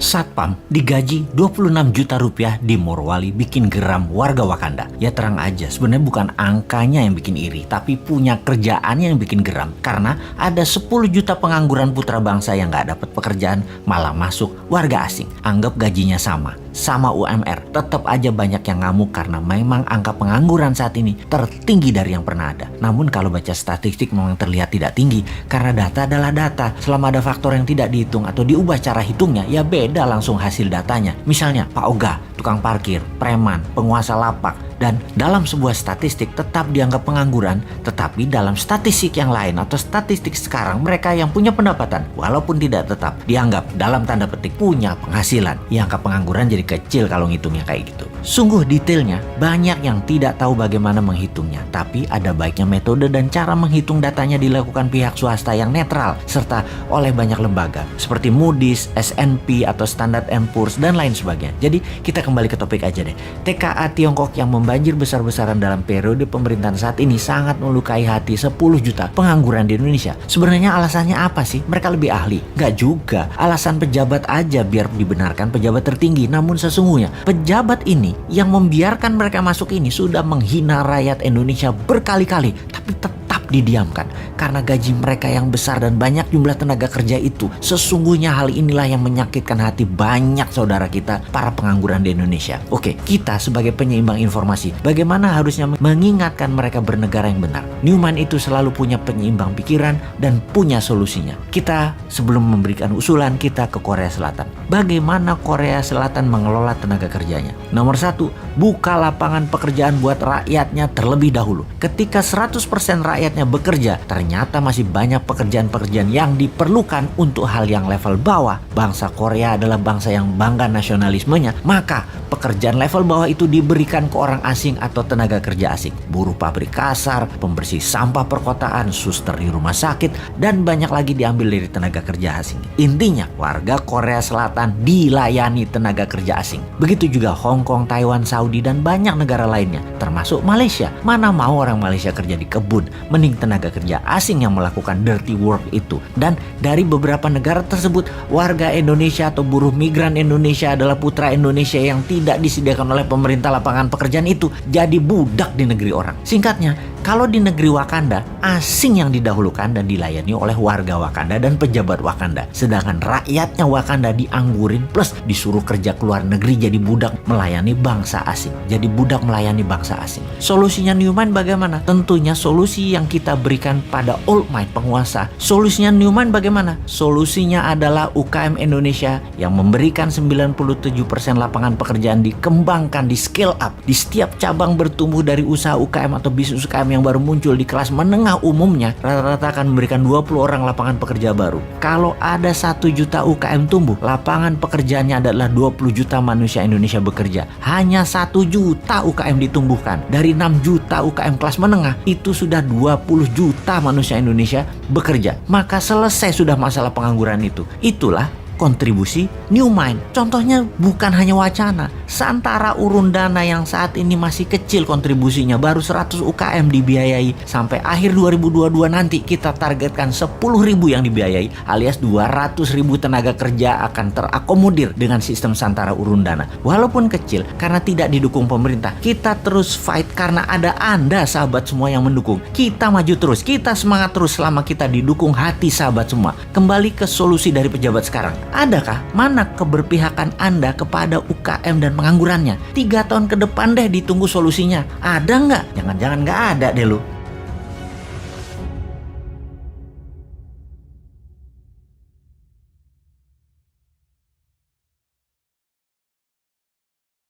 Satpam digaji 26 juta rupiah di Morowali bikin geram warga Wakanda. Ya terang aja, sebenarnya bukan angkanya yang bikin iri, tapi punya kerjaan yang bikin geram. Karena ada 10 juta pengangguran putra bangsa yang gak dapat pekerjaan, malah masuk warga asing. Anggap gajinya sama UMR. Tetap aja banyak yang ngamuk karena memang angka pengangguran saat ini tertinggi dari yang pernah ada. Namun kalau baca statistik memang terlihat tidak tinggi, karena data adalah data. Selama ada faktor yang tidak dihitung atau diubah cara hitungnya, ya beda langsung hasil datanya. Misalnya Pak Oga, tukang parkir, preman, penguasa lapak, dan dalam sebuah statistik tetap dianggap pengangguran, tetapi dalam statistik yang lain atau statistik sekarang mereka yang punya pendapatan walaupun tidak tetap dianggap dalam tanda petik punya penghasilan. Ya angka pengangguran jadi kecil kalau ngitungnya kayak gitu. Sungguh detailnya banyak yang tidak tahu bagaimana menghitungnya, tapi ada baiknya metode dan cara menghitung datanya dilakukan pihak swasta yang netral serta oleh banyak lembaga seperti Moody's, S&P atau Standard & Poor's dan lain sebagainya. Jadi kita kembali ke topik aja deh. TKA Tiongkok yang membanjir besar-besaran dalam periode pemerintahan saat ini sangat melukai hati 10 juta pengangguran di Indonesia. Sebenarnya alasannya apa sih? Mereka lebih ahli? Nggak juga. Alasan pejabat aja biar dibenarkan pejabat tertinggi. Namun sesungguhnya pejabat ini yang membiarkan mereka masuk ini sudah menghina rakyat Indonesia berkali-kali, tapi tetap didiamkan karena gaji mereka yang besar dan banyak jumlah tenaga kerja itu. Sesungguhnya hal inilah yang menyakitkan hati banyak saudara kita para pengangguran di Indonesia. Oke, kita sebagai penyeimbang informasi, bagaimana harusnya mengingatkan mereka bernegara yang benar? Newman itu selalu punya penyeimbang pikiran dan punya solusinya. Kita sebelum memberikan usulan kita ke Korea Selatan. Bagaimana Korea Selatan mengelola tenaga kerjanya? Nomor 1, buka lapangan pekerjaan buat rakyatnya terlebih dahulu. Ketika 100% rakyatnya bekerja, ternyata masih banyak pekerjaan-pekerjaan yang diperlukan untuk hal yang level bawah. Bangsa Korea adalah bangsa yang bangga nasionalismenya, maka pekerjaan level bawah itu diberikan ke orang asing atau tenaga kerja asing. Buruh pabrik kasar, pembersih sampah perkotaan, suster di rumah sakit, dan banyak lagi diambil dari tenaga kerja asing. Intinya, warga Korea Selatan dilayani tenaga kerja asing. Begitu juga Hong Kong, Taiwan, Saudi, dan banyak negara lainnya, termasuk Malaysia. Mana mau orang Malaysia kerja di kebun, mending tenaga kerja asing yang melakukan dirty work itu. Dan dari beberapa negara tersebut, warga Indonesia atau buruh migran Indonesia adalah putra Indonesia yang tidak disediakan oleh pemerintah lapangan pekerjaan itu jadi budak di negeri orang. Singkatnya, kalau di negeri Wakanda, asing yang didahulukan dan dilayani oleh warga Wakanda dan pejabat Wakanda. Sedangkan rakyatnya Wakanda dianggurin plus disuruh kerja ke luar negeri jadi budak melayani bangsa asing. Jadi budak melayani bangsa asing. Solusinya Newman bagaimana? Tentunya solusi yang kita berikan pada old might penguasa. Solusinya Newman bagaimana? Solusinya adalah UKM Indonesia yang memberikan 97% lapangan pekerjaan dikembangkan, di scale up. Di setiap cabang bertumbuh dari usaha UKM atau bisnis UKM yang baru muncul di kelas menengah umumnya, rata-rata akan memberikan 20 orang lapangan pekerja baru. Kalau ada 1 juta UKM tumbuh, lapangan pekerjaannya adalah 20 juta manusia Indonesia bekerja. Hanya 1 juta UKM ditumbuhkan. Dari 6 juta UKM kelas menengah, itu sudah 20 juta manusia Indonesia bekerja. Maka selesai sudah masalah pengangguran itu. Itulah kontribusi Newmind. Contohnya bukan hanya wacana. Santara urun dana yang saat ini masih kecil kontribusinya, baru 100 UKM dibiayai. Sampai akhir 2022 nanti kita targetkan 10.000 yang dibiayai, alias 200.000 tenaga kerja akan terakomodir dengan sistem Santara urun dana. Walaupun kecil, karena tidak didukung pemerintah, kita terus fight karena ada Anda sahabat semua yang mendukung. Kita maju terus, kita semangat terus selama kita didukung hati sahabat semua. Kembali ke solusi dari pejabat sekarang. Adakah mana keberpihakan Anda kepada UKM dan penganggurannya? 3 tahun ke depan deh ditunggu solusinya. Ada nggak? Jangan-jangan nggak ada deh lu.